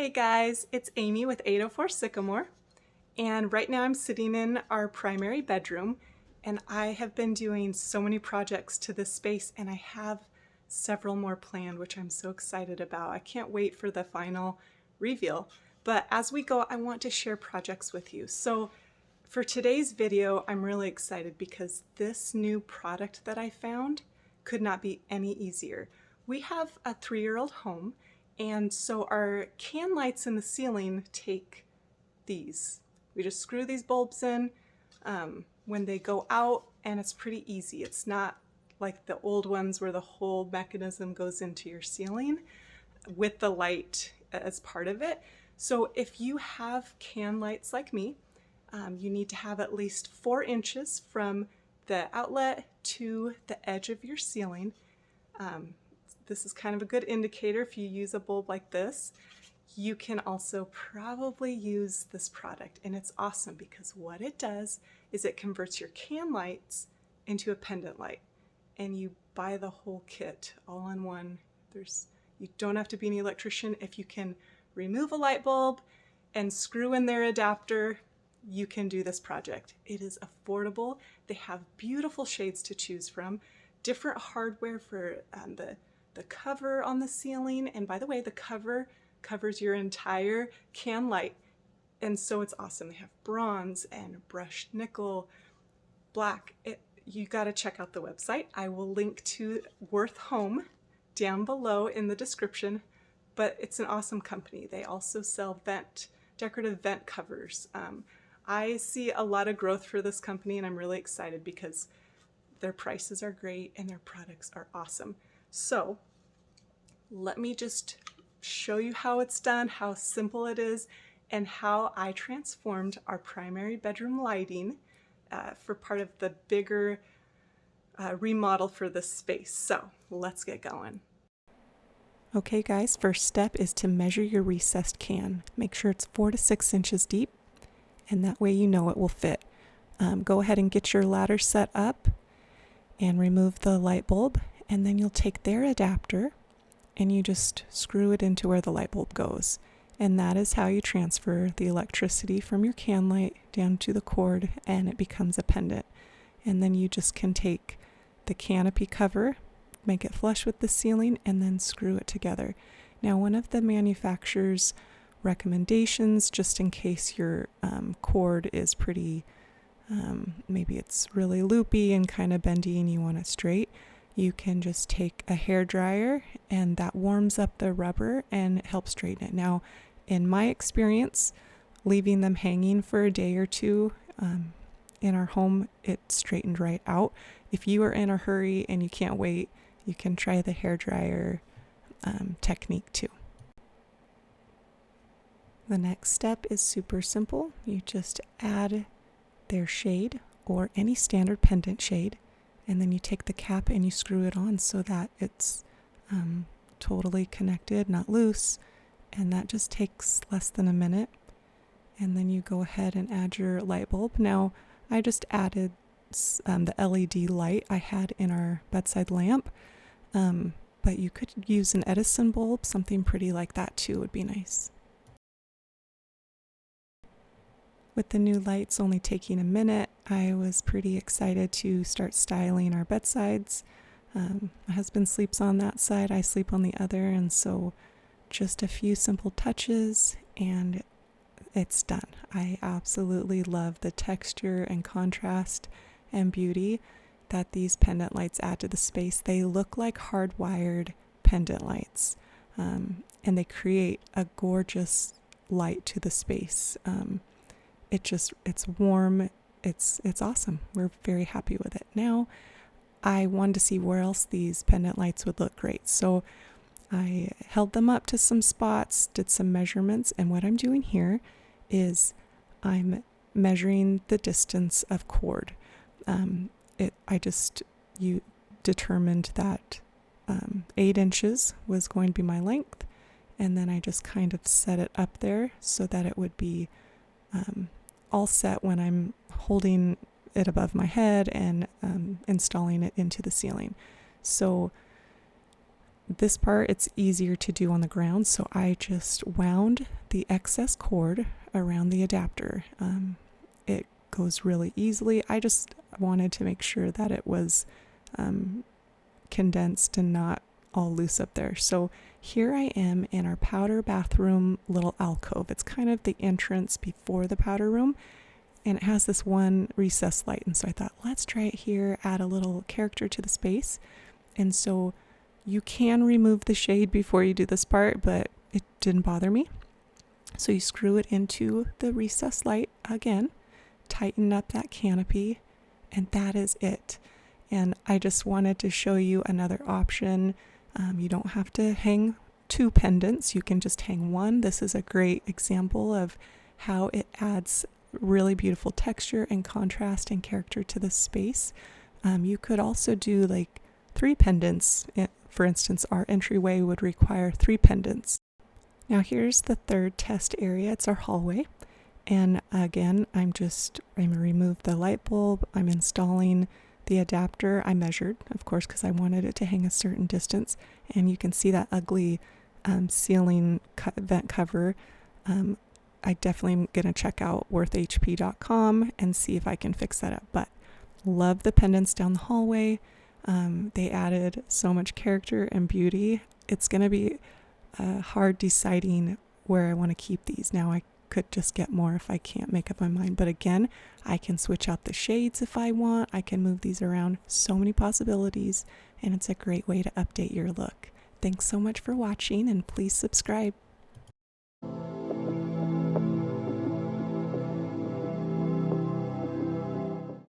Hey guys, it's Amy with 804 Sycamore, and right now I'm sitting in our primary bedroom, and I have been doing so many projects to this space, and I have several more planned, which I'm so excited about. I can't wait for the final reveal. But as we go, I want to share projects with you. So for today's video, I'm really excited because this new product that I found could not be any easier. We have a 3-year-old home, and so our can lights in the ceiling take these. We just screw these bulbs in when they go out, and it's pretty easy. It's not like the old ones where the whole mechanism goes into your ceiling with the light as part of it. So if you have can lights like me, you need to have at least 4 inches from the outlet to the edge of your ceiling. This is kind of a good indicator if you use a bulb like this. You can also probably use this product, and it's awesome because what it does is it converts your can lights into a pendant light, and you buy the whole kit all in one. You don't have to be an electrician. If you can remove a light bulb and screw in their adapter, you can do this project. It is affordable. They have beautiful shades to choose from, different hardware for the cover on the ceiling, and by the way, the cover covers your entire can light, and so it's awesome. They have bronze and brushed nickel, black. You got to check out the website. I will link to Worth Home down below in the description, but it's an awesome company. They also sell decorative vent covers. I see a lot of growth for this company, and I'm really excited because their prices are great and their products are awesome. So let me just show you how it's done, how simple it is, and how I transformed our primary bedroom lighting for part of the bigger remodel for this space. So let's get going. Okay guys, first step is to measure your recessed can. Make sure it's 4 to 6 inches deep, and that way you know it will fit. Go ahead and get your ladder set up and remove the light bulb, and then you'll take their adapter and you just screw it into where the light bulb goes. And that is how you transfer the electricity from your can light down to the cord, and it becomes a pendant. And then you just can take the canopy cover, make it flush with the ceiling, and then screw it together. Now, one of the manufacturer's recommendations, just in case your cord is pretty, maybe it's really loopy and kind of bendy and you want it straight, you can just take a hair dryer, and that warms up the rubber and it helps straighten it. Now, in my experience, leaving them hanging for a day or two in our home, it straightened right out. If you are in a hurry and you can't wait, you can try the hair dryer technique too. The next step is super simple. You just add their shade or any standard pendant shade, and then you take the cap and you screw it on so that it's totally connected, not loose, and that just takes less than a minute. And then you go ahead and add your light bulb. Now, I just added the LED light I had in our bedside lamp, but you could use an Edison bulb, something pretty like that too would be nice. With the new lights only taking a minute, I was pretty excited to start styling our bedsides. My husband sleeps on that side, I sleep on the other, and so just a few simple touches and it's done. I absolutely love the texture and contrast and beauty that these pendant lights add to the space. They look like hardwired pendant lights, and they create a gorgeous light to the space. It's warm, it's awesome. We're very happy with it. Now, I wanted to see where else these pendant lights would look great. So I held them up to some spots, did some measurements, and what I'm doing here is I'm measuring the distance of cord. You determined that 8 inches was going to be my length, and then I just kind of set it up there so that it would be all set when I'm holding it above my head and installing it into the ceiling. So this part, it's easier to do on the ground, so I just wound the excess cord around the adapter. It goes really easily. I just wanted to make sure that it was condensed and not all loose up there. So here I am in our powder bathroom little alcove. It's kind of the entrance before the powder room, and it has this one recessed light. And so I thought, let's try it here, add a little character to the space. And so you can remove the shade before you do this part, but it didn't bother me. So you screw it into the recessed light again, tighten up that canopy, and that is it. And I just wanted to show you another option. You don't have to hang 2 pendants. You can just hang one. This is a great example of how it adds really beautiful texture and contrast and character to the space. You could also do like 3 pendants. For instance, our entryway would require 3 pendants. Now here's the third test area. It's our hallway. And again, I'm going to remove the light bulb. I'm installing the adapter. I measured, of course, because I wanted it to hang a certain distance. And you can see that ugly ceiling vent cover. I definitely am going to check out worthhp.com and see if I can fix that up. But love the pendants down the hallway. They added so much character and beauty. It's going to be hard deciding where I want to keep these. Now I could just get more if I can't make up my mind. But again, I can switch out the shades if I want. I can move these around. So many possibilities, and it's a great way to update your look. Thanks so much for watching, and please subscribe.